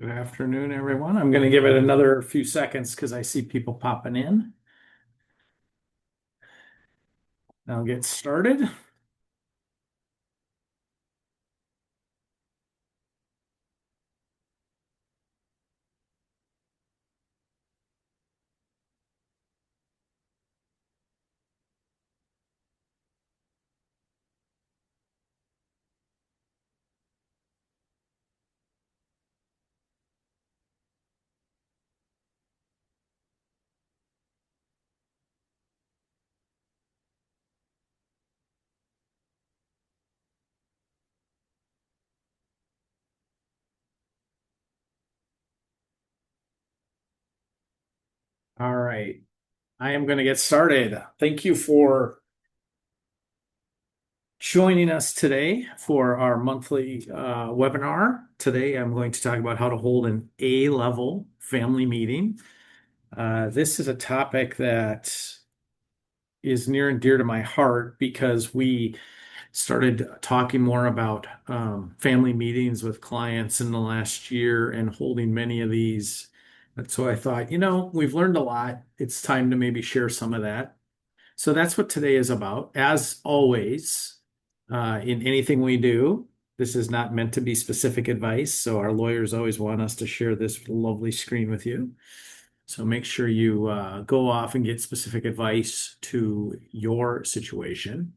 Good afternoon, everyone. I'm going to give it another few seconds because I see people popping in. I'll get started. All right. I am going to get started. Thank you for joining us today for our monthly webinar. Today, I'm going to talk about how to hold an A-level family meeting. This is a topic that is near and dear to my heart because we started talking more about family meetings with clients in the last year and holding many of these. And so I thought, we've learned a lot. It's time to maybe share some of that. So that's what today is about. As always, in anything we do, this is not meant to be specific advice. So our lawyers always want us to share this lovely screen with you. So make sure you go off and get specific advice to your situation.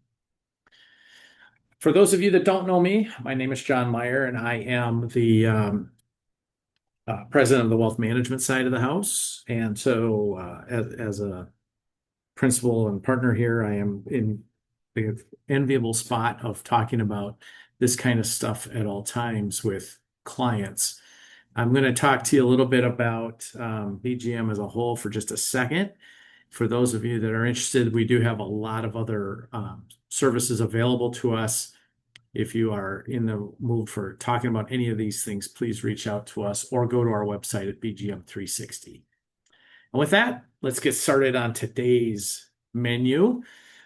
For those of you that don't know me, my name is John Meyer, and I am the president of the wealth management side of the house. And so, as a principal and partner here, I am in the enviable spot of talking about this kind of stuff at all times with clients. I'm going to talk to you a little bit about BGM as a whole for just a second. For those of you that are interested, we do have a lot of other services available to us. If you are in the mood for talking about any of these things, please reach out to us or go to our website at BGM 360. And with that, let's get started on today's menu.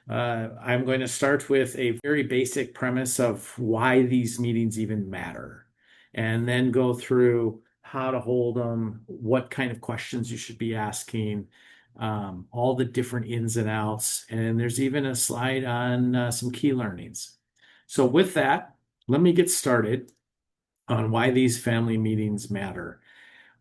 I'm going to start with a very basic premise of why these meetings even matter, and then go through how to hold them, what kind of questions you should be asking, all the different ins and outs. And there's even a slide on some key learnings. So with that, let me get started on why these family meetings matter.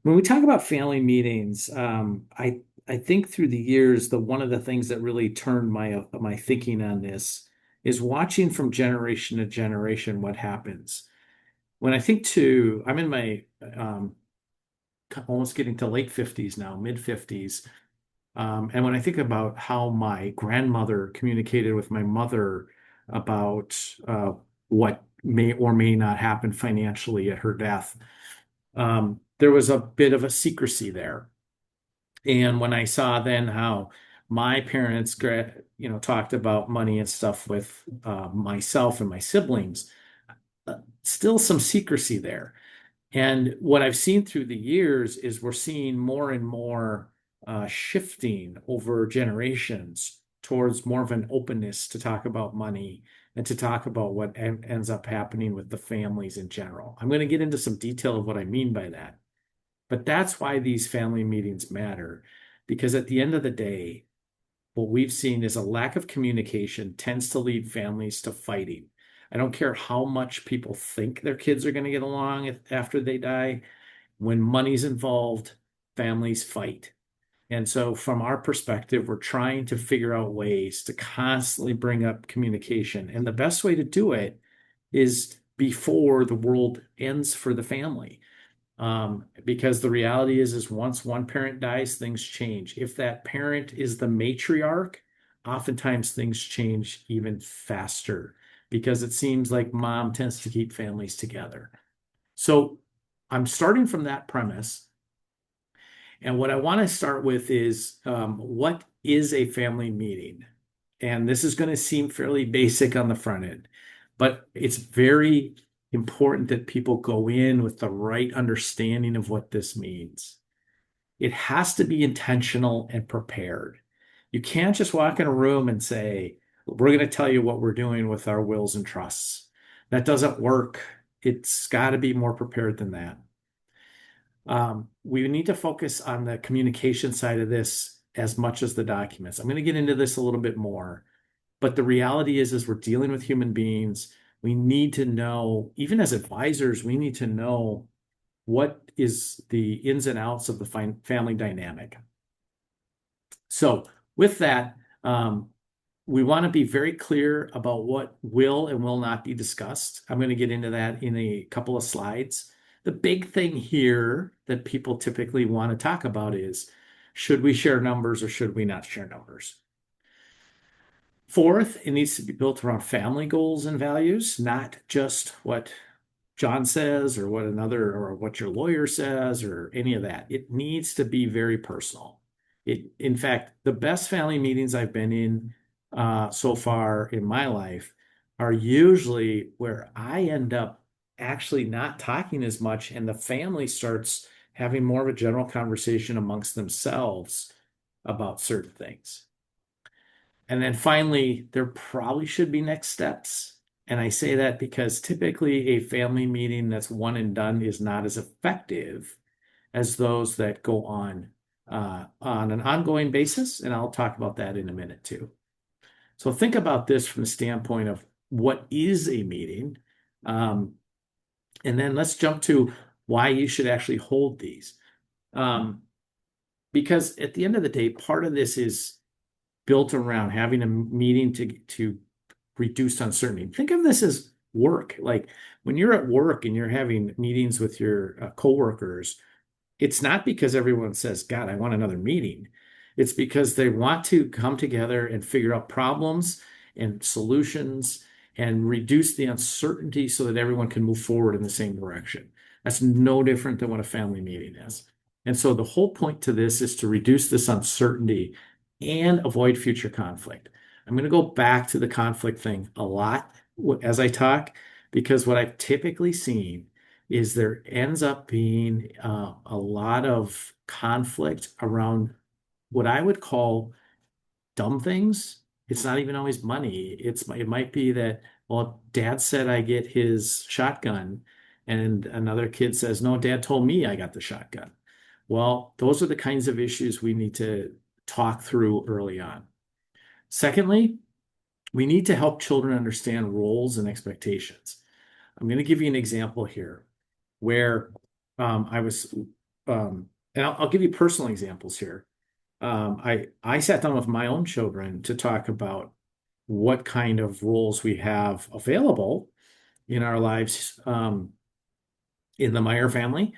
When we talk about family meetings, I think through the years, the one of the things that really turned my thinking on this is watching from generation to generation what happens. When I think I'm in my almost getting to late 50s now, mid 50s. And when I think about how my grandmother communicated with my mother about what may or may not happen financially at her death, there was a bit of a secrecy there. And when I saw then how my parents, talked about money and stuff with myself and my siblings, still some secrecy there. And what I've seen through the years is we're seeing more and more shifting over generations towards more of an openness to talk about money and to talk about what ends up happening with the families in general. I'm going to get into some detail of what I mean by that. But that's why these family meetings matter, because at the end of the day, what we've seen is a lack of communication tends to lead families to fighting. I don't care how much people think their kids are going to get along after they die. When money's involved, families fight. And so, from our perspective, we're trying to figure out ways to constantly bring up communication. And the best way to do it is before the world ends for the family. Because the reality is once one parent dies, things change. If that parent is the matriarch, oftentimes things change even faster because it seems like mom tends to keep families together. So I'm starting from that premise. And what I want to start with is what is a family meeting? And this is going to seem fairly basic on the front end, but it's very important that people go in with the right understanding of what this means. It has to be intentional and prepared. You can't just walk in a room and say, we're going to tell you what we're doing with our wills and trusts. That doesn't work. It's got to be more prepared than that. We need to focus on the communication side of this as much as the documents. I'm going to get into this a little bit more, but the reality is we're dealing with human beings. We need to know, even as advisors, we need to know what is the ins and outs of the family dynamic. So with that, we want to be very clear about what will and will not be discussed. I'm going to get into that in a couple of slides. The big thing here that people typically want to talk about is, should we share numbers or should we not share numbers? Fourth, it needs to be built around family goals and values, not just what John says or what your lawyer says or any of that. It needs to be very personal. In fact, the best family meetings I've been in so far in my life are usually where I end up actually not talking as much, and the family starts having more of a general conversation amongst themselves about certain things. And then finally, there probably should be next steps. And I say that because typically a family meeting that's one and done is not as effective as those that go on an ongoing basis. And I'll talk about that in a minute too. So think about this from the standpoint of what is a meeting. And then let's jump to why you should actually hold these. Because at the end of the day, part of this is built around having a meeting to reduce uncertainty. Think of this as work. Like when you're at work and you're having meetings with your coworkers, it's not because everyone says, God, I want another meeting. It's because they want to come together and figure out problems and solutions and reduce the uncertainty so that everyone can move forward in the same direction. That's no different than what a family meeting is. And so the whole point to this is to reduce this uncertainty and avoid future conflict. I'm going to go back to the conflict thing a lot as I talk, because what I've typically seen is there ends up being a lot of conflict around what I would call dumb things. It's not even always money. It might be that, well, dad said I get his shotgun, and another kid says, no, dad told me I got the shotgun. Well, those are the kinds of issues we need to talk through early on. Secondly, we need to help children understand roles and expectations. I'm going to give you an example here where I was, and I'll give you personal examples here. I sat down with my own children to talk about what kind of roles we have available in our lives in the Meyer family.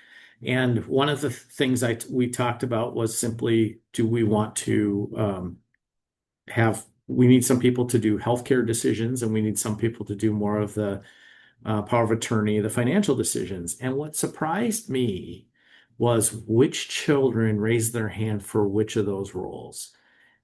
And one of the things we talked about was simply, do we want to we need some people to do healthcare decisions, and we need some people to do more of the power of attorney, the financial decisions. And what surprised me was which children raised their hand for which of those roles.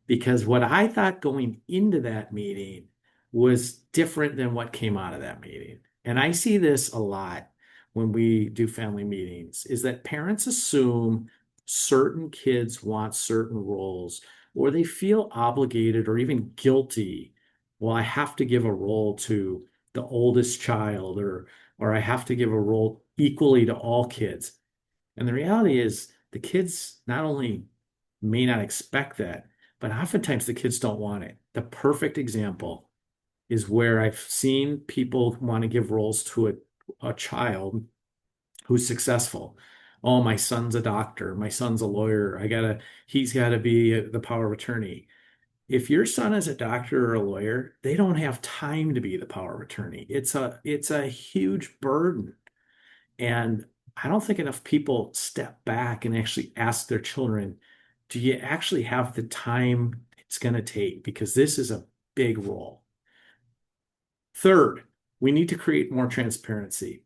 Because what I thought going into that meeting was different than what came out of that meeting. And I see this a lot when we do family meetings, is that parents assume certain kids want certain roles, or they feel obligated or even guilty. Well, I have to give a role to the oldest child, or I have to give a role equally to all kids. And the reality is the kids not only may not expect that, but oftentimes the kids don't want it. The perfect example is where I've seen people want to give roles to a child who's successful. Oh, my son's a doctor, my son's a lawyer. He's got to be the power of attorney. If your son is a doctor or a lawyer, they don't have time to be the power of attorney. It's a huge burden. And I don't think enough people step back and actually ask their children, do you actually have the time it's going to take? Because this is a big role. Third, we need to create more transparency.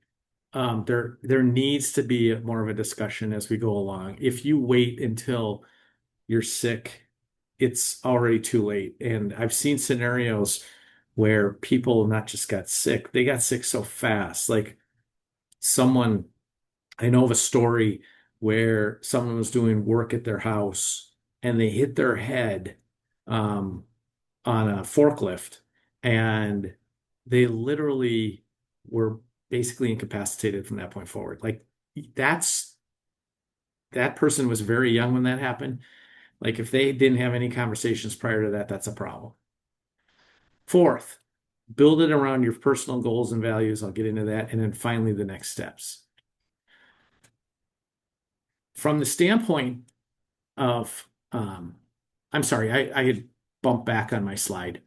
There needs to be more of a discussion as we go along. If you wait until you're sick, it's already too late. And I've seen scenarios where people not just got sick, they got sick so fast. Like someone, I know of a story where someone was doing work at their house and they hit their head um, on a forklift, and they literally were basically incapacitated from that point forward. Like that's that person was very young when that happened. Like if they didn't have any conversations prior to that, that's a problem. Fourth, build it around your personal goals and values. I'll get into that. And then finally, the next steps. From the standpoint of, I'm sorry, I had bumped back on my slide.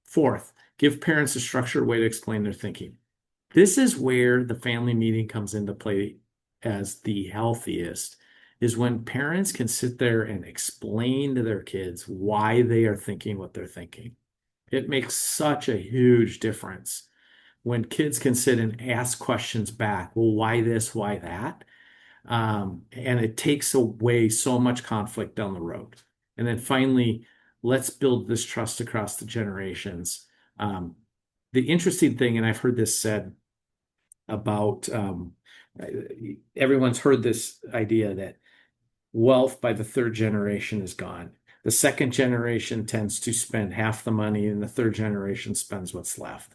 Fourth, give parents a structured way to explain their thinking. This is where the family meeting comes into play as the healthiest, is when parents can sit there and explain to their kids why they are thinking what they're thinking. It makes such a huge difference when kids can sit and ask questions back. Well, why this? Why that? And it takes away so much conflict down the road. And then finally, let's build this trust across the generations. The interesting thing, and I've heard this said about everyone's heard this idea that wealth by the third generation is gone. The second generation tends to spend half the money, and the third generation spends what's left.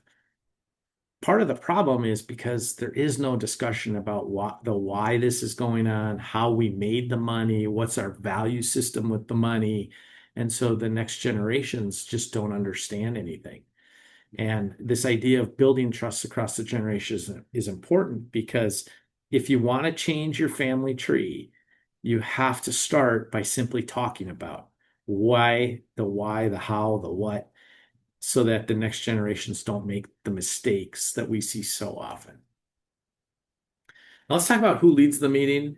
Part of the problem is because there is no discussion about why this is going on, how we made the money, what's our value system with the money. And so the next generations just don't understand anything. And this idea of building trust across the generations is important because if you want to change your family tree, you have to start by simply talking about why, the how, the what, so that the next generations don't make the mistakes that we see so often. Now let's talk about who leads the meeting.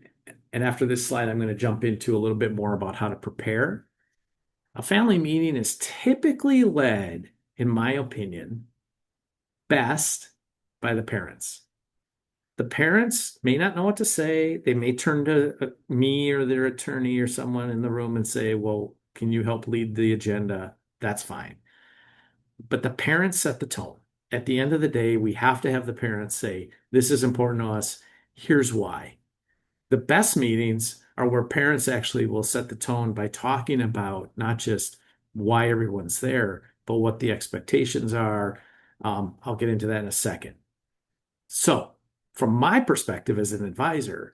And after this slide, I'm going to jump into a little bit more about how to prepare. A family meeting is typically led, in my opinion, best by the parents. The parents may not know what to say. They may turn to me or their attorney or someone in the room and say, well, can you help lead the agenda? That's fine. But the parents set the tone. At the end of the day, we have to have the parents say, this is important to us. Here's why. The best meetings are where parents actually will set the tone by talking about not just why everyone's there, but what the expectations are. I'll get into that in a second. So, from my perspective as an advisor,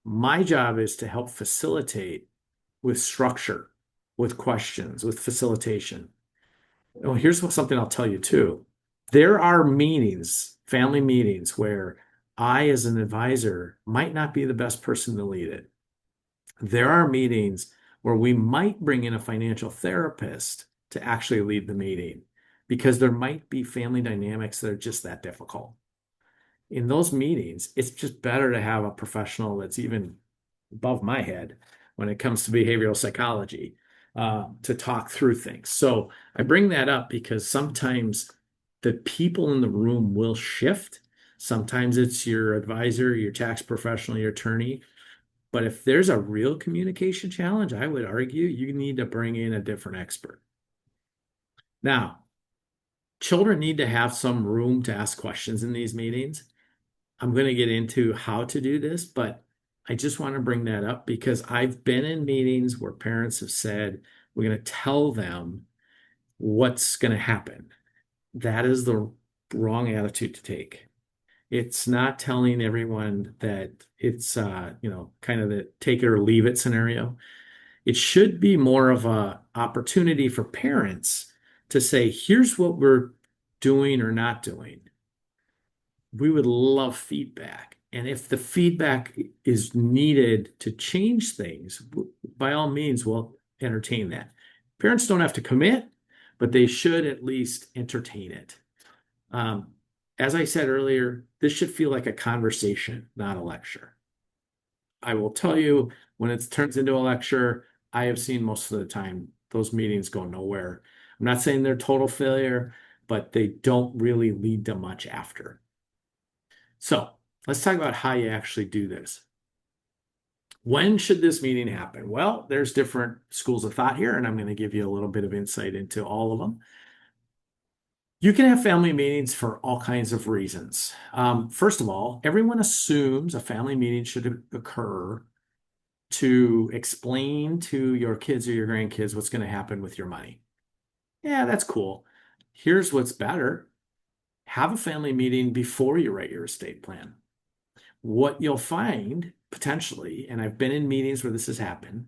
my job is to help facilitate with structure, with questions, with facilitation. Oh, here's something I'll tell you too. There are meetings, family meetings, where I, as an advisor, might not be the best person to lead it. There are meetings where we might bring in a financial therapist to actually lead the meeting because there might be family dynamics that are just that difficult. In those meetings, it's just better to have a professional that's even above my head when it comes to behavioral psychology to talk through things. So I bring that up because sometimes the people in the room will shift. Sometimes it's your advisor, your tax professional, your attorney. But if there's a real communication challenge, I would argue you need to bring in a different expert. Now, children need to have some room to ask questions in these meetings. I'm going to get into how to do this, but I just want to bring that up because I've been in meetings where parents have said, we're going to tell them what's going to happen. That is the wrong attitude to take. It's not telling everyone that it's, kind of the take it or leave it scenario. It should be more of a opportunity for parents to say, here's what we're doing or not doing. We would love feedback. And if the feedback is needed to change things, by all means, we'll entertain that. Parents don't have to commit, but they should at least entertain it. As I said earlier, this should feel like a conversation, not a lecture. I will tell you, when it turns into a lecture, I have seen most of the time those meetings go nowhere. I'm not saying they're total failure, but they don't really lead to much after. So let's talk about how you actually do this. When should this meeting happen? Well, there's different schools of thought here, and I'm going to give you a little bit of insight into all of them. You can have family meetings for all kinds of reasons. First of all, everyone assumes a family meeting should occur to explain to your kids or your grandkids what's going to happen with your money. Yeah, that's cool. Here's what's better. Have a family meeting before you write your estate plan. What you'll find potentially, and I've been in meetings where this has happened,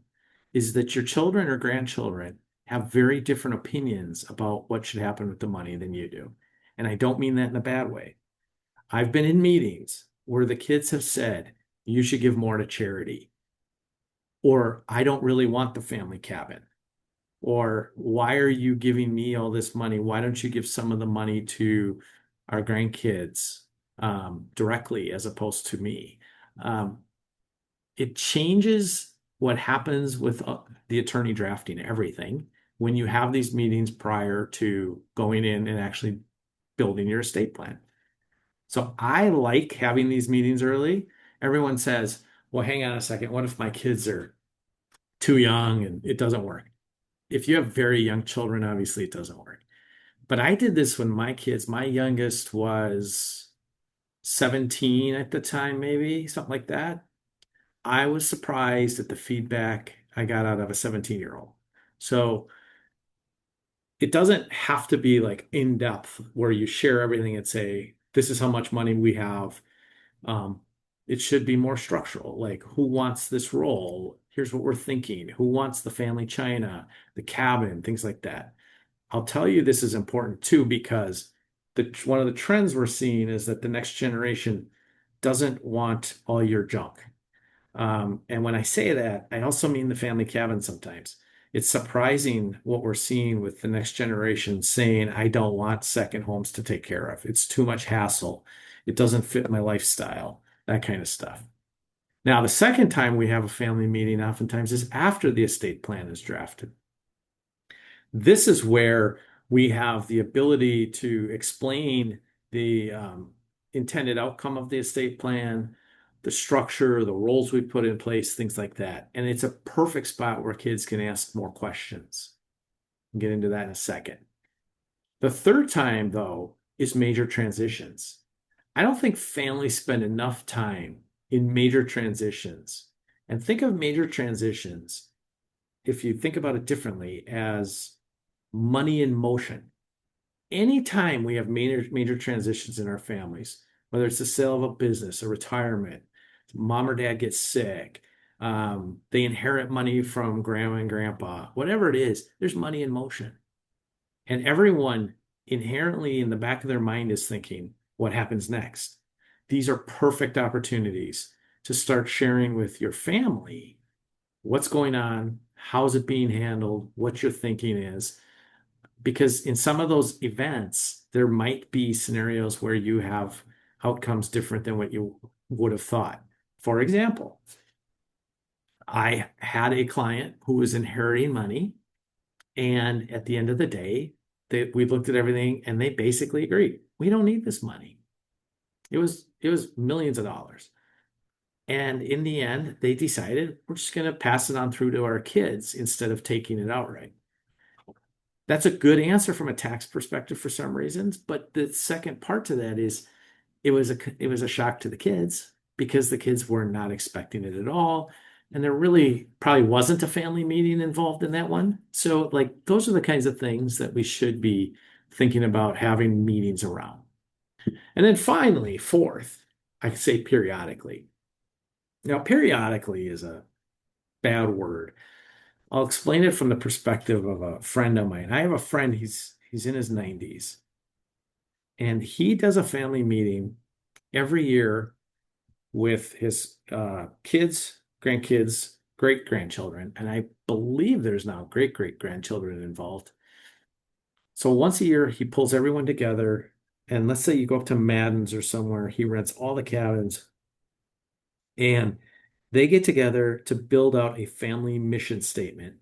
is that your children or grandchildren have very different opinions about what should happen with the money than you do. And I don't mean that in a bad way. I've been in meetings where the kids have said, you should give more to charity, or I don't really want the family cabin, or why are you giving me all this money? Why don't you give some of the money to our grandkids directly as opposed to me? Um, it changes what happens with the attorney drafting everything when you have these meetings prior to going in and actually building your estate plan. So I like having these meetings early. Everyone says, well, hang on a second. What if my kids are too young and it doesn't work? If you have very young children, obviously it doesn't work. But I did this when my kids, my youngest was 17 at the time, maybe something like that. I was surprised at the feedback I got out of a 17-year-old. So it doesn't have to be like in depth where you share everything and say, this is how much money we have. Um, it should be more structural, like who wants this role? Here's what we're thinking. Who wants the family china, the cabin, things like that. I'll tell you this is important too, because one of the trends we're seeing is that the next generation doesn't want all your junk. And when I say that, I also mean the family cabin sometimes. It's surprising what we're seeing with the next generation saying, I don't want second homes to take care of. It's too much hassle. It doesn't fit my lifestyle, that kind of stuff. Now, the second time we have a family meeting oftentimes is after the estate plan is drafted. This is where we have the ability to explain the intended outcome of the estate plan, the structure, the roles we put in place, things like that. And it's a perfect spot where kids can ask more questions. I'll get into that in a second. The third time, though, is major transitions. I don't think families spend enough time in major transitions. And think of major transitions, if you think about it differently, as money in motion. Anytime we have major transitions in our families, whether it's the sale of a business, a retirement, mom or dad gets sick, they inherit money from grandma and grandpa, whatever it is, there's money in motion. And everyone inherently in the back of their mind is thinking, what happens next? These are perfect opportunities to start sharing with your family what's going on, how's it being handled, what your thinking is. Because in some of those events, there might be scenarios where you have outcomes different than what you would have thought. For example, I had a client who was inheriting money, and at the end of the day, we looked at everything and they basically agreed, we don't need this money. It was millions of dollars. And in the end, they decided we're just going to pass it on through to our kids instead of taking it outright. That's a good answer from a tax perspective for some reasons, but the second part to that is it was a shock to the kids because the kids were not expecting it at all, and there really probably wasn't a family meeting involved in that one. So like those are the kinds of things that we should be thinking about having meetings around. And then finally, fourth, I say periodically. Now, periodically is a bad word. I'll explain it from the perspective of a friend of mine. I have a friend, he's in his 90s, and he does a family meeting every year with his kids, grandkids, great grandchildren, and I believe there's now great great grandchildren involved. So once a year, he pulls everyone together, and let's say you go up to Madden's or somewhere, he rents all the cabins, and they get together to build out a family mission statement.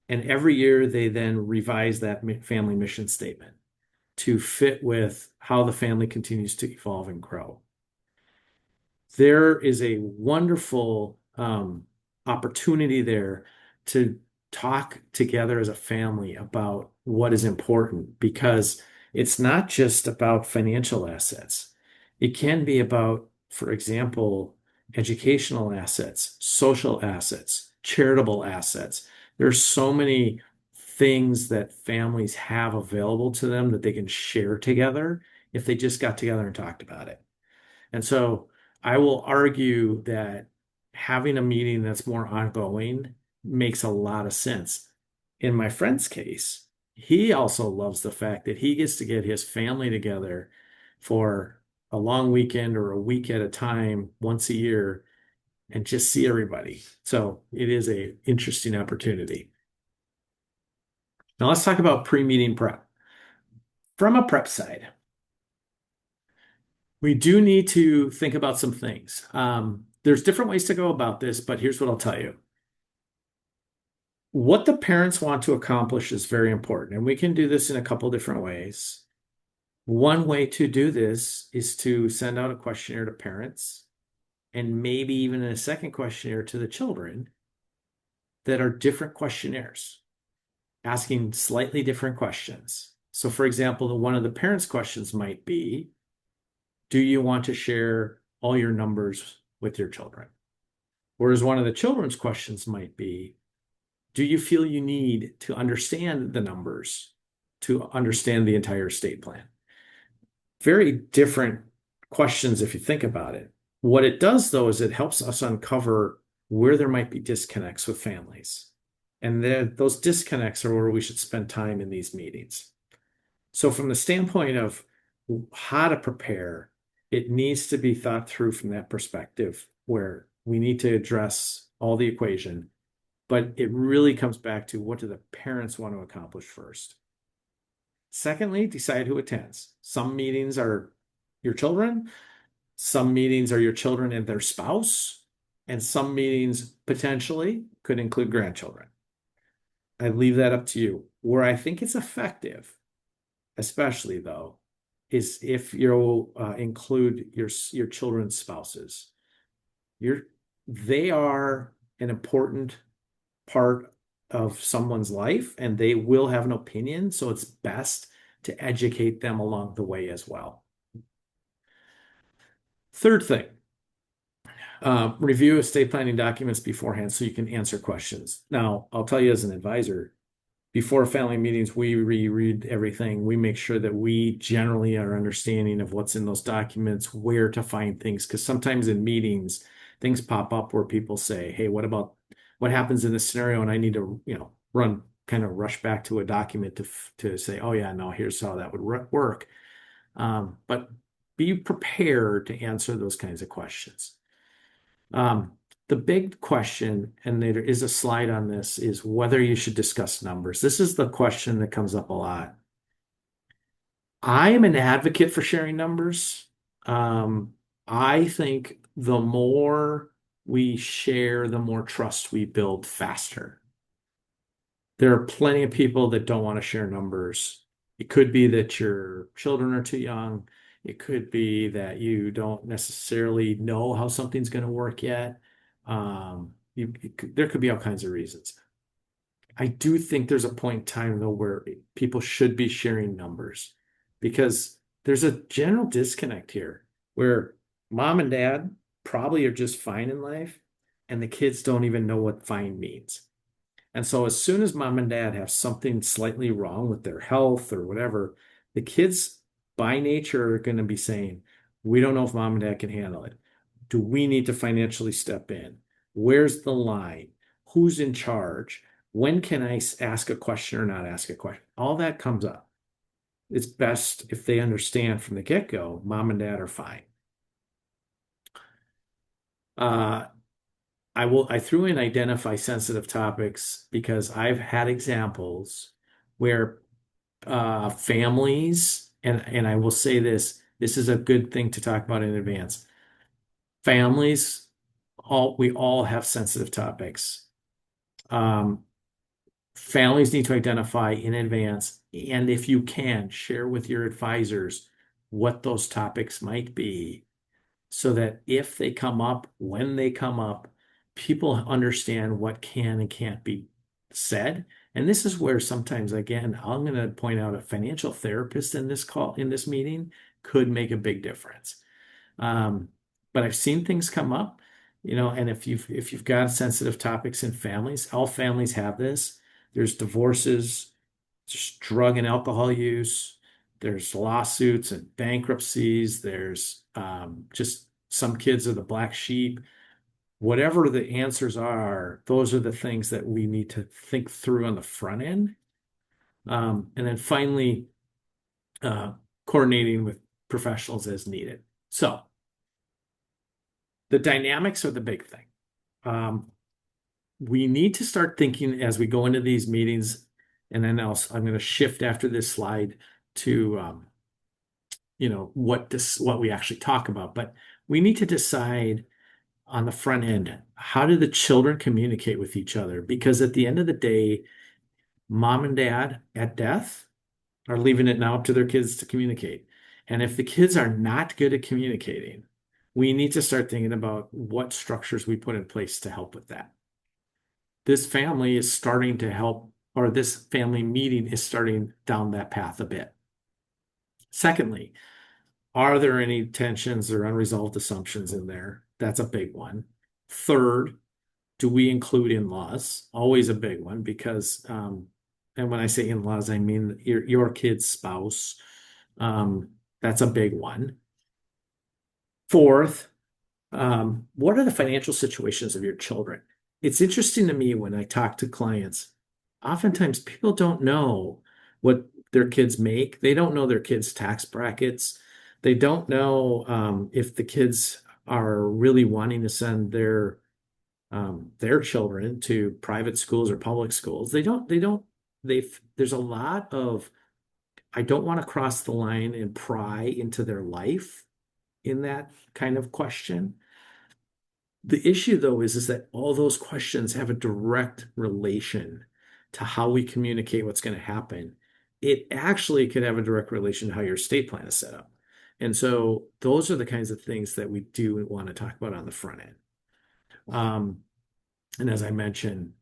And every year they then revise that family mission statement to fit with how the family continues to evolve and grow. There is a wonderful opportunity there to talk together as a family about what is important because it's not just about financial assets. It can be about, for example, educational assets, social assets, charitable assets. There's so many things that families have available to them that they can share together if they just got together and talked about it. And so I will argue that having a meeting that's more ongoing makes a lot of sense. In my friend's case, he also loves the fact that he gets to get his family together for a long weekend or a week at a time once a year and just see everybody. So it is a interesting opportunity. Now let's talk about pre-meeting prep. From a prep side, we do need to think about some things. There's different ways to go about this, but here's what I'll tell you. What the parents want to accomplish is very important, and we can do this in a couple different ways. One way to do this is to send out a questionnaire to parents and maybe even a second questionnaire to the children that are different questionnaires, asking slightly different questions. So, for example, one of the parents' questions might be, do you want to share all your numbers with your children? Whereas one of the children's questions might be, do you feel you need to understand the numbers to understand the entire estate plan? Very different questions if you think about it. What it does, though, is it helps us uncover where there might be disconnects with families. And those disconnects are where we should spend time in these meetings. So, from the standpoint of how to prepare, it needs to be thought through from that perspective where we need to address all the equation, but it really comes back to what do the parents want to accomplish first. Secondly, decide who attends. Some meetings are your children, some meetings are your children and their spouse, and some meetings potentially could include grandchildren. I leave that up to you. Where I think it's effective, especially though, is if you'll include your children's spouses. They are an important part of someone's life and they will have an opinion, so it's best to educate them along the way as well. Third thing, review estate planning documents beforehand so you can answer questions. Now, I'll tell you as an advisor, before family meetings, we reread everything. We make sure that we generally are understanding of what's in those documents, where to find things, because sometimes in meetings, things pop up where people say, hey, what happens in this scenario? And I need to, kind of rush back to a document to say, oh yeah, no, here's how that would work. But be prepared to answer those kinds of questions. The big question, and there is a slide on this, is whether you should discuss numbers. This is the question that comes up a lot. I am an advocate for sharing numbers. I think the more we share, the more trust we build faster. There are plenty of people that don't want to share numbers. It could be that your children are too young. It could be that you don't necessarily know how something's going to work yet. There could be all kinds of reasons. I do think there's a point in time, though, where people should be sharing numbers because there's a general disconnect here where mom and dad probably are just fine in life and the kids don't even know what fine means. And so as soon as mom and dad have something slightly wrong with their health or whatever, the kids by nature are going to be saying, we don't know if mom and dad can handle it. Do we need to financially step in? Where's the line? Who's in charge? When can I ask a question or not ask a question? All that comes up. It's best if they understand from the get-go, mom and dad are fine. I threw in identify sensitive topics because I've had examples where families, and I will say this is a good thing to talk about in advance. Families, we all have sensitive topics. Families need to identify in advance, and if you can, share with your advisors what those topics might be so that if they come up, when they come up, people understand what can and can't be said. And this is where sometimes, again, I'm going to point out a financial therapist in this meeting could make a big difference. But I've seen things come up, and if you've got sensitive topics in families, all families have this. There's divorces, there's drug and alcohol use, there's lawsuits and bankruptcies, there's just some kids are the black sheep. whatever the answers are, those are the things that we need to think through on the front end. And then finally, coordinating with professionals as needed. So the dynamics are the big thing. We need to start thinking as we go into these meetings, and then I'm going to shift after this slide to what we actually talk about. But we need to decide on the front end, how do the children communicate with each other? Because at the end of the day, mom and dad at death are leaving it now up to their kids to communicate. And if the kids are not good at communicating, we need to start thinking about what structures we put in place to help with that. This family is starting to help, or this family meeting is starting down that path a bit. Secondly, are there any tensions or unresolved assumptions in there? That's a big one. Third, do we include in-laws? Always a big one because, and when I say in-laws, I mean your kid's spouse. That's a big one. Fourth, what are the financial situations of your children? It's interesting to me when I talk to clients, oftentimes people don't know what their kids make. They don't know their kids' tax brackets. They don't know if the kids are really wanting to send their children to private schools or public schools. There's a lot of, I don't want to cross the line and pry into their life in that kind of question. The issue, though, is that all those questions have a direct relation to how we communicate what's going to happen. It actually could have a direct relation to how your estate plan is set up. And so those are the kinds of things that we do want to talk about on the front end. And as I mentioned,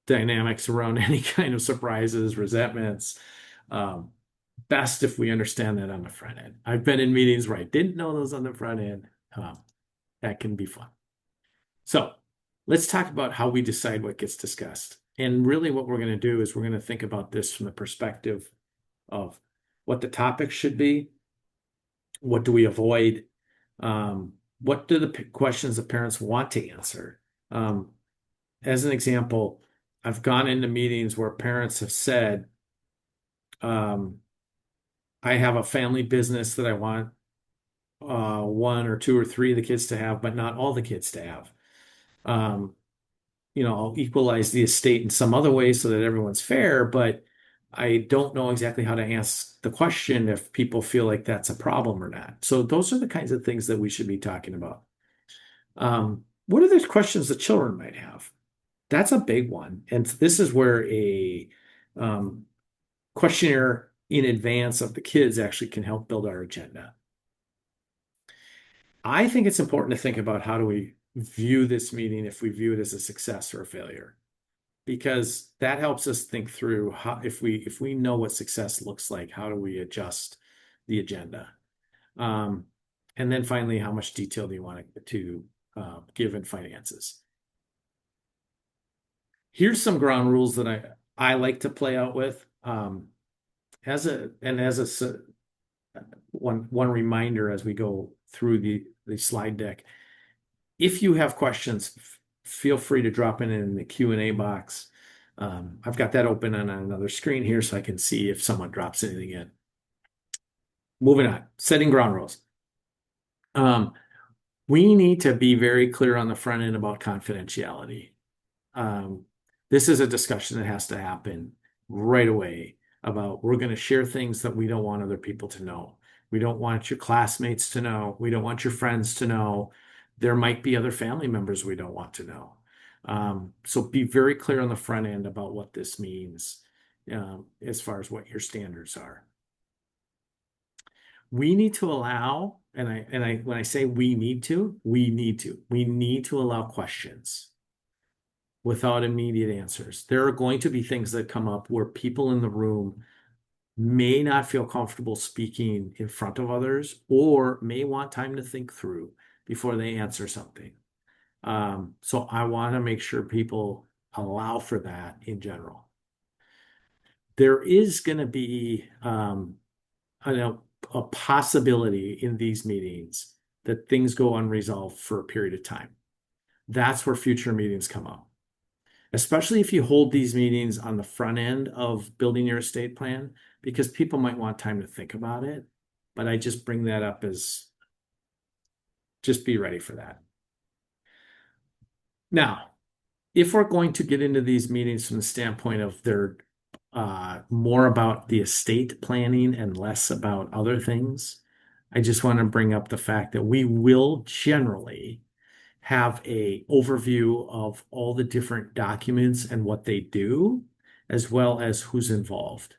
dynamics around any kind of surprises, resentments, best if we understand that on the front end. I've been in meetings where I didn't know those on the front end. That can be fun. So let's talk about how we decide what gets discussed. And really what we're going to do is we're going to think about this from the perspective of what the topic should be. What do we avoid? What do the questions the parents want to answer? As an example, I've gone into meetings where parents have said, I have a family business that I want one or two or three of the kids to have, but not all the kids to have. I'll equalize the estate in some other way so that everyone's fair, but I don't know exactly how to ask the question if people feel like that's a problem or not. So those are the kinds of things that we should be talking about. What are the questions the children might have? That's a big one. And this is where a questionnaire in advance of the kids actually can help build our agenda. I think it's important to think about how do we view this meeting if we view it as a success or a failure, because that helps us think through how, if we know what success looks like, how do we adjust the agenda? And then finally, how much detail do you want to give in finances? Here's some ground rules that I like to play out with. As a one reminder as we go through the slide deck, if you have questions, feel free to drop in the Q&A box. I've got that open on another screen here so I can see if someone drops anything in. Moving on, setting ground rules. We need to be very clear on the front end about confidentiality. This is a discussion that has to happen right away about we're going to share things that we don't want other people to know. We don't want your classmates to know. We don't want your friends to know. There might be other family members we don't want to know. So be very clear on the front end about what this means as far as what your standards are. We need to allow, and when I say we need to allow questions without immediate answers. There are going to be things that come up where people in the room may not feel comfortable speaking in front of others or may want time to think through before they answer something. So I want to make sure people allow for that in general. There is going to be a possibility in these meetings that things go unresolved for a period of time. that's where future meetings come up. Especially if you hold these meetings on the front end of building your estate plan, because people might want time to think about it. But I just bring that up as just be ready for that. Now, if we're going to get into these meetings from the standpoint of they're more about the estate planning and less about other things, I just want to bring up the fact that we will generally have a overview of all the different documents and what they do, as well as who's involved.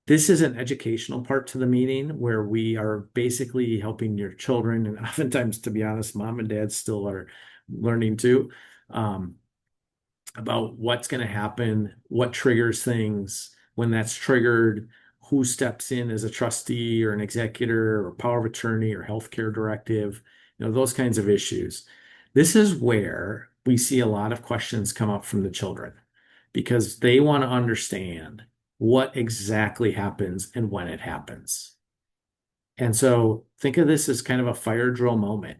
This is an educational part to the meeting where we are basically helping your children, and oftentimes, to be honest, mom and dad still are learning too, about what's going to happen, what triggers things, when that's triggered, who steps in as a trustee or an executor or power of attorney or healthcare directive, those kinds of issues. This is where we see a lot of questions come up from the children because they want to understand what exactly happens and when it happens. And so think of this as kind of a fire drill moment.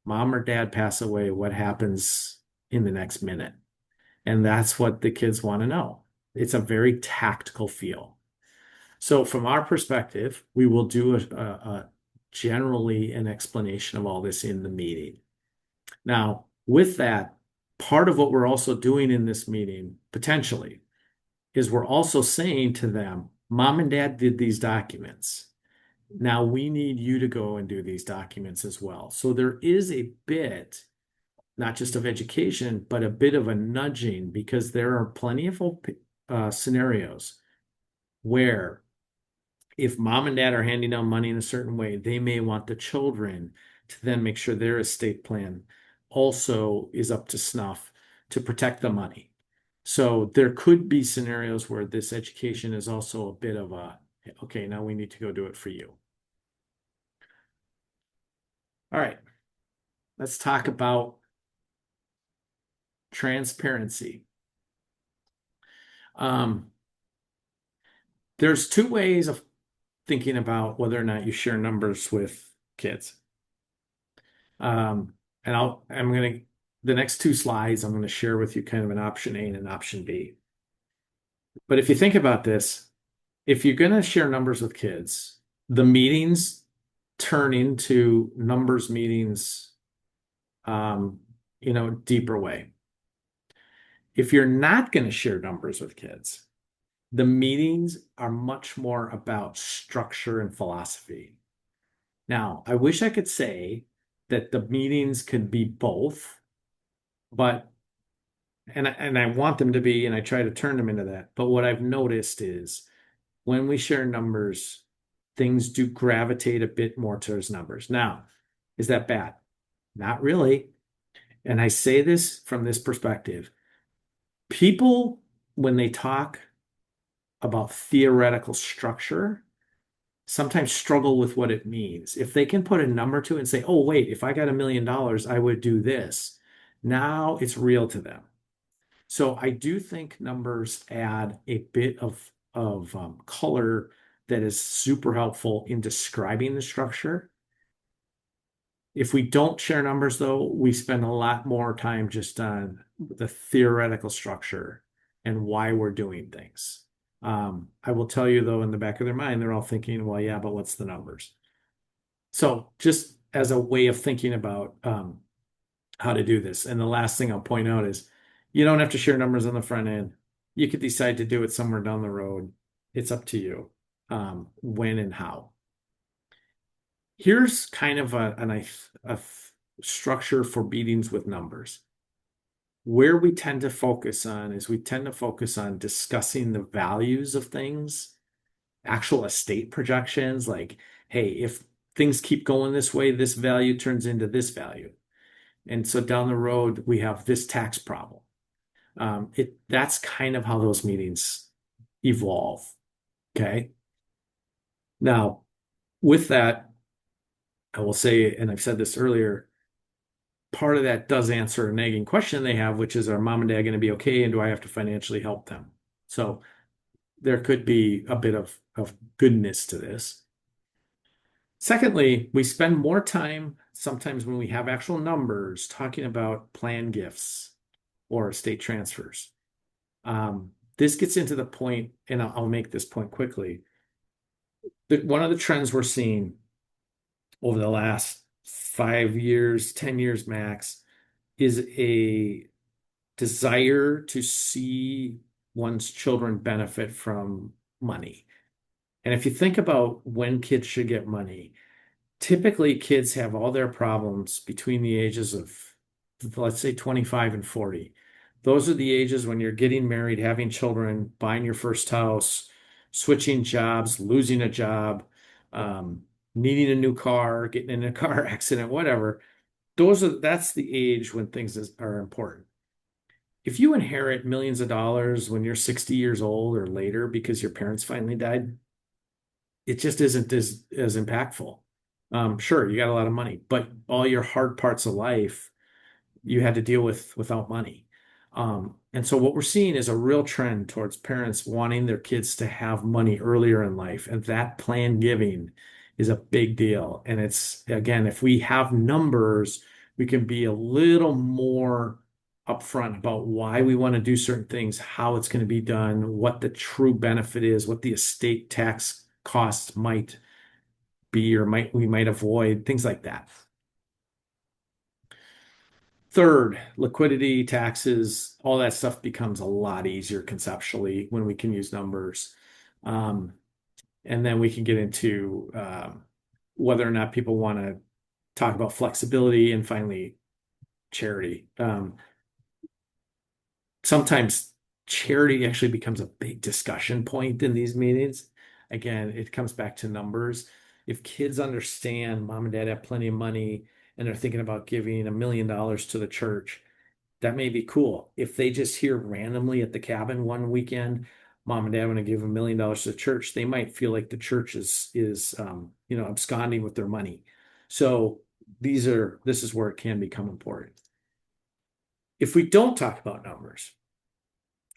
Mom or dad pass away, what happens in the next minute? And that's what the kids want to know. It's a very tactical feel. So from our perspective, we will do generally an explanation of all this in the meeting. Now, with that, part of what we're also doing in this meeting, potentially, is we're also saying to them, Mom and Dad did these documents. Now we need you to go and do these documents as well. So there is a bit, not just of education, but a bit of a nudging because there are plenty of scenarios where if mom and dad are handing down money in a certain way, they may want the children to then make sure their estate plan also is up to snuff to protect the money. So there could be scenarios where this education is also a bit of a, okay, now we need to go do it for you. All right, let's talk about transparency. There's two ways of thinking about whether or not you share numbers with kids. And the next two slides, I'm going to share with you kind of an option A and an option B. But if you think about this, if you're going to share numbers with kids, the meetings turn into numbers meetings, deeper way. If you're not going to share numbers with kids, the meetings are much more about structure and philosophy. Now, I wish I could say that the meetings could be both, but and I want them to be, and I try to turn them into that. But what I've noticed is when we share numbers, things do gravitate a bit more towards numbers. Now, is that bad? Not really. And I say this from this perspective. People, when they talk about theoretical structure, sometimes struggle with what it means. If they can put a number to it and say, oh, wait, if I got $1 million, I would do this. Now it's real to them. So I do think numbers add a bit of color that is super helpful in describing the structure. If we don't share numbers, though, we spend a lot more time just on the theoretical structure and why we're doing things. I will tell you, though, in the back of their mind, they're all thinking, well, yeah, but what's the numbers? So just as a way of thinking about how to do this. And the last thing I'll point out is you don't have to share numbers on the front end. You could decide to do it somewhere down the road. It's up to you when and how. Here's kind of a structure for meetings with numbers. Where we tend to focus on is we tend to focus on discussing the values of things, actual estate projections, like, hey, if things keep going this way, this value turns into this value. And so down the road, we have this tax problem. That's kind of how those meetings evolve. Okay. Now, with that, I will say, and I've said this earlier, part of that does answer a nagging question they have, which is, are mom and dad going to be okay? And do I have to financially help them? So there could be a bit of goodness to this. Secondly, we spend more time sometimes when we have actual numbers talking about plan gifts or estate transfers. This gets into the point, and I'll make this point quickly. One of the trends we're seeing over the last 5 years, 10 years max, is a desire to see one's children benefit from money. And if you think about when kids should get money, typically kids have all their problems between the ages of, let's say, 25 and 40. Those are the ages when you're getting married, having children, buying your first house, switching jobs, losing a job, needing a new car, getting in a car accident, whatever. That's the age when are important. If you inherit millions of dollars when you're 60 years old or later because your parents finally died, it just isn't as impactful. Sure, you got a lot of money, but all your hard parts of life you had to deal with without money. And so what we're seeing is a real trend towards parents wanting their kids to have money earlier in life, and that plan giving is a big deal. And it's, again, if we have numbers, we can be a little more upfront about why we want to do certain things, how it's going to be done, what the true benefit is, what the estate tax costs might be or we might avoid, things like that. Third, liquidity, taxes, all that stuff becomes a lot easier conceptually when we can use numbers. And then we can get into whether or not people want to talk about flexibility, and finally, charity. Sometimes charity actually becomes a big discussion point in these meetings. Again, it comes back to numbers. If kids understand mom and dad have plenty of money and they're thinking about giving $1 million to the church, that may be cool. If they just hear randomly at the cabin one weekend, mom and dad want to give $1 million to the church, they might feel like the church is absconding with their money. So this is where it can become important. If we don't talk about numbers,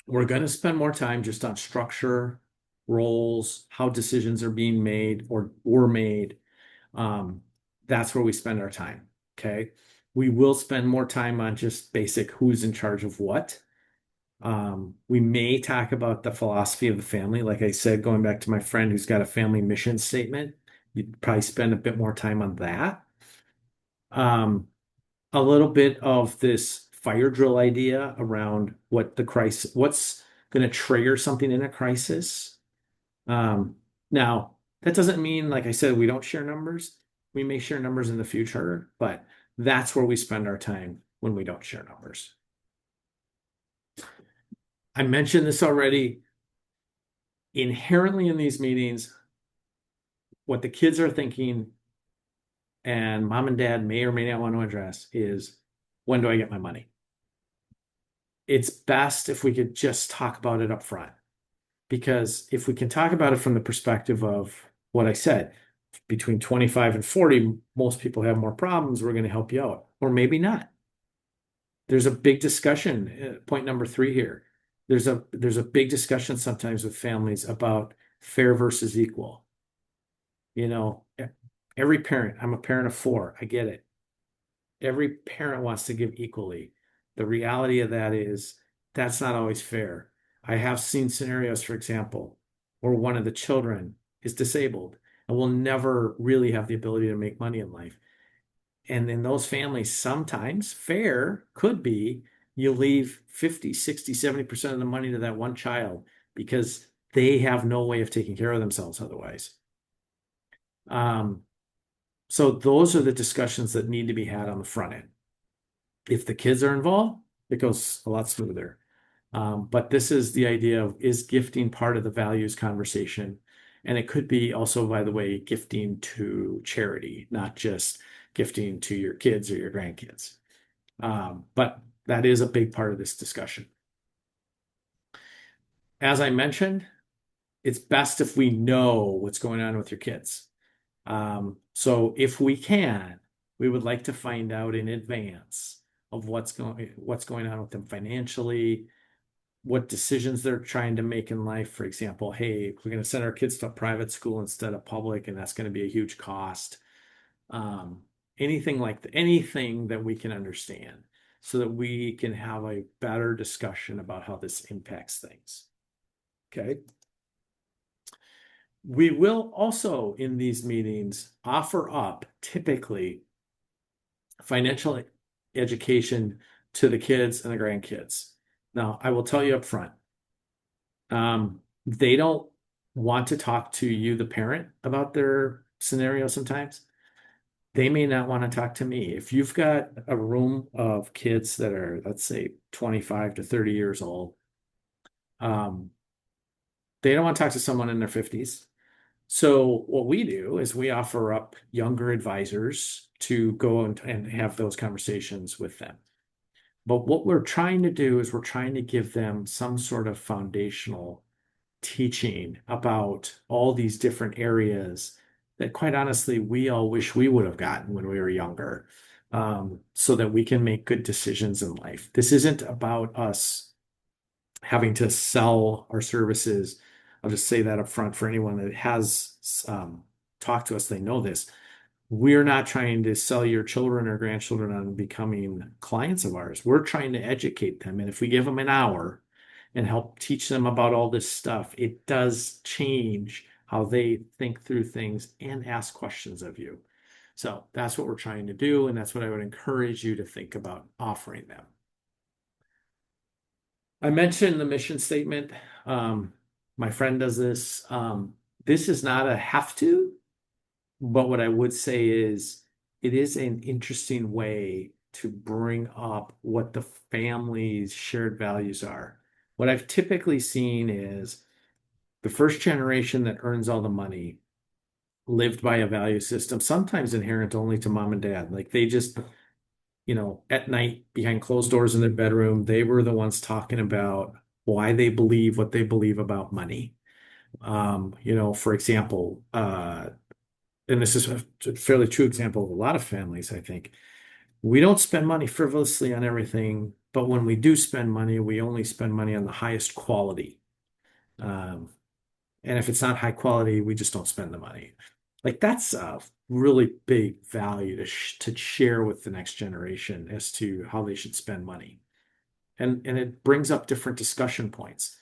we're going to spend more time just on structure, roles, how decisions are being made or were made. That's where we spend our time. Okay. We will spend more time on just basic who's in charge of what. We may talk about the philosophy of the family. Like I said, going back to my friend who's got a family mission statement, you'd probably spend a bit more time on that. A little bit of this fire drill idea around what's going to trigger something in a crisis. Now, that doesn't mean, like I said, we don't share numbers. We may share numbers in the future, but that's where we spend our time when we don't share numbers. I mentioned this already. Inherently in these meetings, what the kids are thinking and mom and dad may or may not want to address is, when do I get my money? It's best if we could just talk about it up front. Because if we can talk about it from the perspective of what I said, between 25 and 40, most people have more problems. We're going to help you out, or maybe not. There's a big discussion. Point number 3 here. There's a big discussion sometimes with families about fair versus equal. Every parent, I'm a parent of 4, I get it. Every parent wants to give equally. The reality of that is that's not always fair. I have seen scenarios, for example, where one of the children is disabled and will never really have the ability to make money in life. And in those families, sometimes fair could be you leave 50, 60, 70% of the money to that one child because they have no way of taking care of themselves otherwise. So those are the discussions that need to be had on the front end. If the kids are involved, it goes a lot smoother. But this is the idea of, is gifting part of the values conversation? And it could be also, by the way, gifting to charity, not just gifting to your kids or your grandkids. But that is a big part of this discussion. As I mentioned, it's best if we know what's going on with your kids. So if we can, we would like to find out in advance of what's going on with them financially, what decisions they're trying to make in life. For example, hey, we're going to send our kids to a private school instead of public, and that's going to be a huge cost. anything that we can understand so that we can have a better discussion about how this impacts things. Okay. We will also in these meetings offer up typically financial education to the kids and the grandkids. Now, I will tell you up front, they don't want to talk to you, the parent, about their scenario sometimes. They may not want to talk to me. If you've got a room of kids that are, let's say, 25 to 30 years old, they don't want to talk to someone in their 50s. So what we do is we offer up younger advisors to go and have those conversations with them. But what we're trying to do is we're trying to give them some sort of foundational teaching about all these different areas that, quite honestly, we all wish we would have gotten when we were younger, so that we can make good decisions in life. This isn't about us having to sell our services. I'll just say that up front for anyone that has talked to us, they know this. We're not trying to sell your children or grandchildren on becoming clients of ours. We're trying to educate them. And if we give them an hour and help teach them about all this stuff, it does change how they think through things and ask questions of you. So that's what we're trying to do. And that's what I would encourage you to think about offering them. I mentioned the mission statement. My friend does this. This is not a have to, but what I would say is it is an interesting way to bring up what the family's shared values are. What I've typically seen is the first generation that earns all the money lived by a value system, sometimes inherent only to mom and dad. Like they just, at night behind closed doors in their bedroom, they were the ones talking about why they believe what they believe about money. For example, and this is a fairly true example of a lot of families, I think. We don't spend money frivolously on everything, but when we do spend money, we only spend money on the highest quality. And if it's not high quality, we just don't spend the money. Like that's a really big value to share with the next generation as to how they should spend money. And it brings up different discussion points.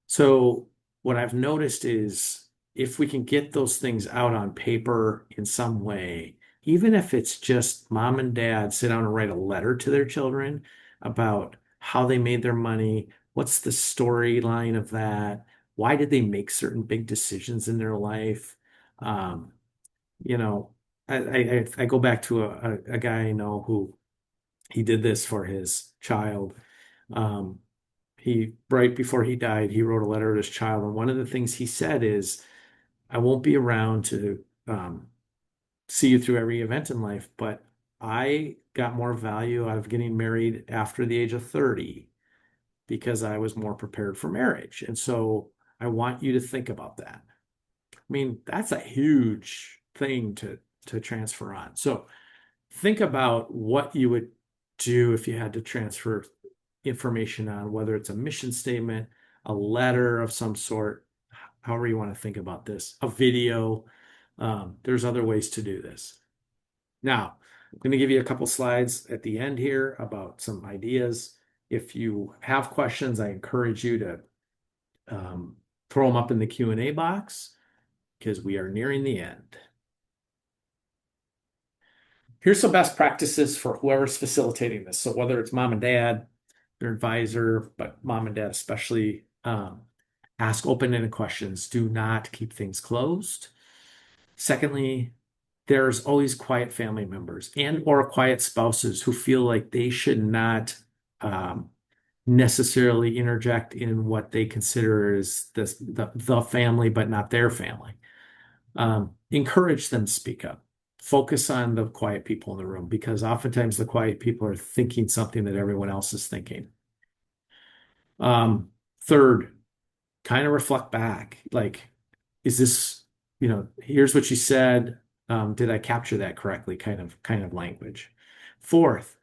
So what I've noticed is if we can get those things out on paper in some way, even if it's just mom and dad sit down and write a letter to their children about how they made their money, what's the storyline of that, why did they make certain big decisions in their life? Um, you know, I go back to a guy I know who he did this for his child. Um, he right before he died, he wrote a letter to his child, and one of the things he said is, "I won't be around to see you through every event in life, but I got more value out of getting married after the age of 30 because I was more prepared for marriage, and so I want you to think about that." I mean, that's a huge thing to transfer on. So think about what you would do if you had to transfer information on, whether it's a mission statement, a letter of some sort, however you want to think about this, a video. There's other ways to do this. Now, I'm going to give you a couple slides at the end here about some ideas. If you have questions, I encourage you to throw them up in the Q&A box because we are nearing the end. Here's some best practices for whoever's facilitating this. So whether it's mom and dad, their advisor, but mom and dad especially, ask open-ended questions. Do not keep things closed. Secondly, there's always quiet family members and or quiet spouses who feel like they should not necessarily interject in what they consider as the family, but not their family. Encourage them to speak up. Focus on the quiet people in the room because oftentimes the quiet people are thinking something that everyone else is thinking. Third, kind of reflect back. Like, is this, here's what you said. Did I capture that correctly? Kind of language. Fourth,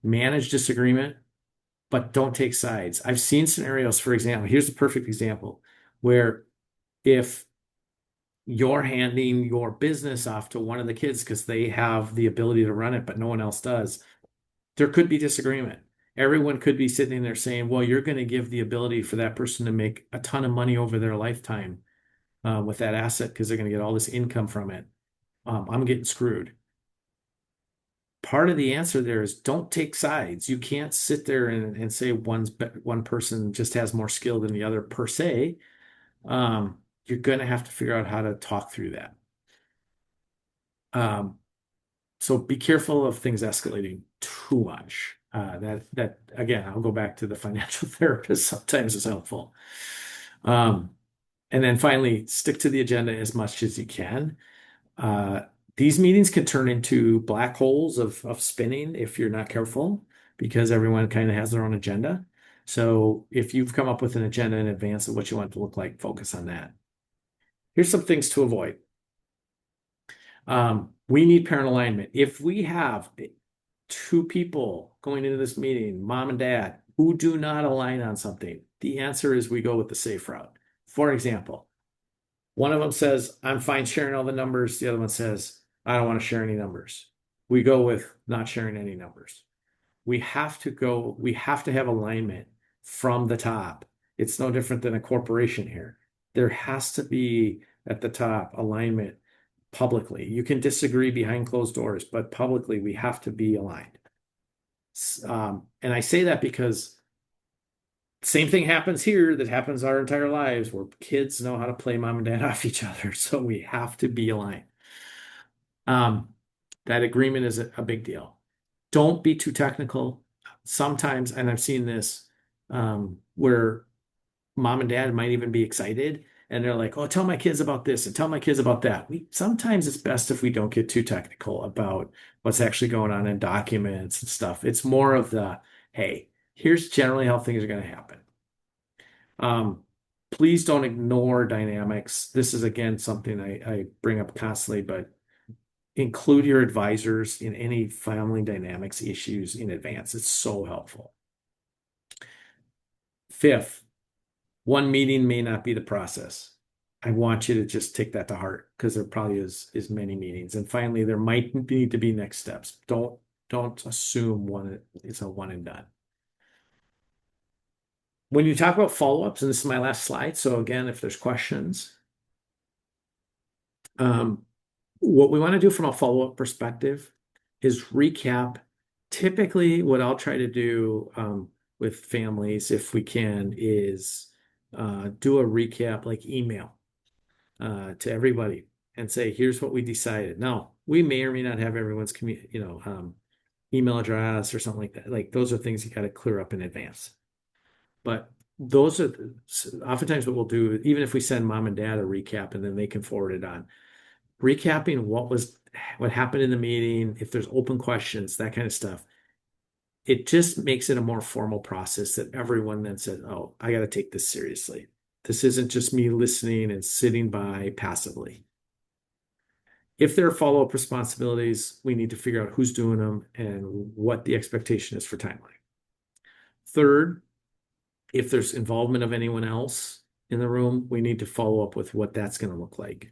manage disagreement, but don't take sides. I've seen scenarios, for example, here's a perfect example where if you're handing your business off to one of the kids because they have the ability to run it, but no one else does. There could be disagreement. Everyone could be sitting there saying, well, you're going to give the ability for that person to make a ton of money over their lifetime with that asset because they're going to get all this income from it. I'm getting screwed. Part of the answer there is don't take sides. You can't sit there and say one person just has more skill than the other per se. You're going to have to figure out how to talk through that. So be careful of things escalating too much. That again, I'll go back to the financial therapist sometimes is helpful. Um, and then finally, stick to the agenda as much as you can. Uh, these meetings can turn into black holes of spinning if you're not careful, because everyone kind of has their own agenda. So if you've come up with an agenda in advance of what you want it to look like, focus on that. Here's some things to avoid. We need parent alignment. If we have two people going into this meeting, mom and dad, who do not align on something, the answer is we go with the safe route. For example, one of them says, I'm fine sharing all the numbers. The other one says, I don't want to share any numbers. We go with not sharing any numbers. We have to have alignment from the top. It's no different than a corporation here. There has to be at the top alignment publicly. You can disagree behind closed doors, but publicly we have to be aligned. And I say that because same thing happens here that happens our entire lives where kids know how to play mom and dad off each other. So we have to be aligned. That agreement is a big deal. Don't be too technical. Sometimes, and I've seen this where mom and dad might even be excited and they're like, oh, tell my kids about this and tell my kids about that. Sometimes it's best if we don't get too technical about what's actually going on in documents and stuff. It's more of the, hey, here's generally how things are going to happen. Please don't ignore dynamics. This is again something I bring up constantly, but include your advisors in any family dynamics issues in advance. It's so helpful. Fifth, one meeting may not be the process. I want you to just take that to heart because there probably is many meetings. And finally, there might need to be next steps. Don't assume one is a one and done. When you talk about follow-ups, and this is my last slide, so again, if there's questions, what we want to do from a follow-up perspective is recap. Typically, what I'll try to do with families, if we can, is do a recap like email to everybody and say, here's what we decided. Now, we may or may not have everyone's email address or something like that. Like those are things you got to clear up in advance. But those are oftentimes what we'll do, even if we send mom and dad a recap and then they can forward it on. Recapping what happened in the meeting, if there's open questions, that kind of stuff. It just makes it a more formal process that everyone then says, oh, I got to take this seriously. This isn't just me listening and sitting by passively. If there are follow-up responsibilities, we need to figure out who's doing them and what the expectation is for timeline. Third, if there's involvement of anyone else in the room, we need to follow up with what that's going to look like.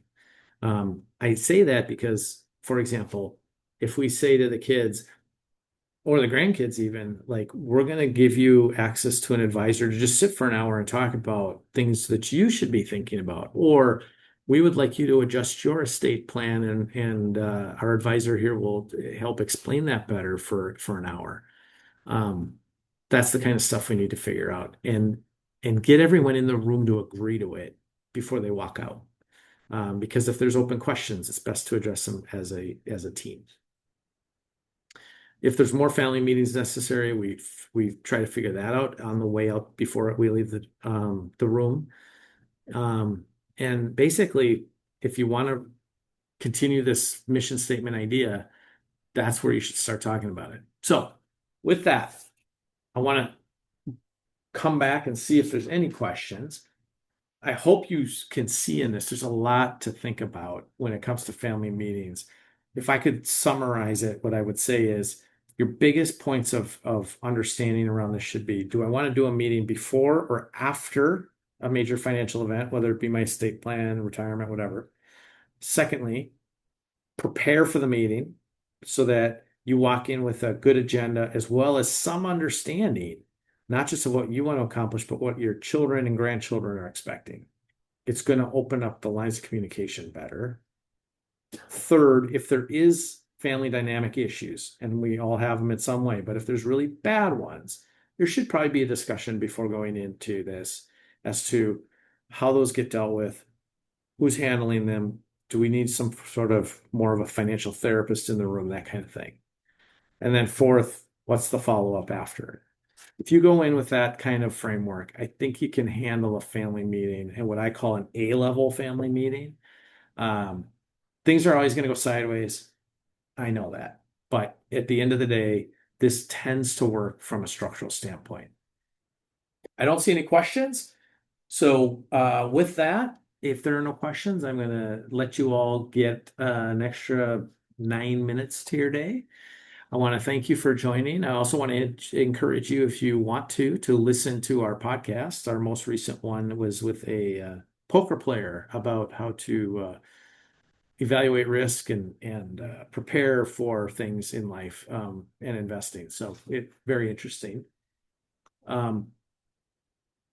I say that because, for example, if we say to the kids or the grandkids even, like, we're going to give you access to an advisor to just sit for an hour and talk about things that you should be thinking about, or we would like you to adjust your estate plan and our advisor here will help explain that better for an hour. That's the kind of stuff we need to figure out and get everyone in the room to agree to it before they walk out. Because if there's open questions, it's best to address them as a team. If there's more family meetings necessary, we try to figure that out on the way out before we leave the room. And basically, if you want to continue this mission statement idea, that's where you should start talking about it. So with that, I want to come back and see if there's any questions. I hope you can see in this, there's a lot to think about when it comes to family meetings. If I could summarize it, what I would say is your biggest points of understanding around this should be, do I want to do a meeting before or after a major financial event, whether it be my estate plan, retirement, whatever? Secondly, prepare for the meeting so that you walk in with a good agenda as well as some understanding, not just of what you want to accomplish, but what your children and grandchildren are expecting. It's going to open up the lines of communication better. Third, if there is family dynamic issues, and we all have them in some way, but if there's really bad ones, there should probably be a discussion before going into this as to how those get dealt with, who's handling them. Do we need some sort of more of a financial therapist in the room, that kind of thing? And then fourth, what's the follow-up after? If you go in with that kind of framework, I think you can handle a family meeting and what I call an A-level family meeting. Um, Things are always going to go sideways. I know that. But at the end of the day, this tends to work from a structural standpoint. I don't see any questions. So with that, if there are no questions, I'm going to let you all get an extra 9 minutes to your day. I want to thank you for joining. I also want to encourage you, if you want to listen to our podcast. Our most recent one was with a poker player about how to evaluate risk and prepare for things in life and investing. So it very interesting.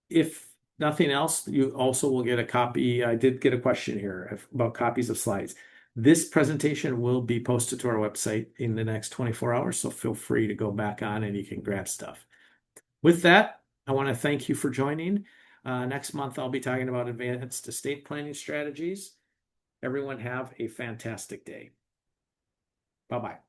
If nothing else, you also will get a copy. I did get a question here about copies of slides. This presentation will be posted to our website in the next 24 hours, so feel free to go back on and you can grab stuff. With that, I want to thank you for joining. Next month, I'll be talking about advanced estate planning strategies. Everyone have a fantastic day. Bye-bye.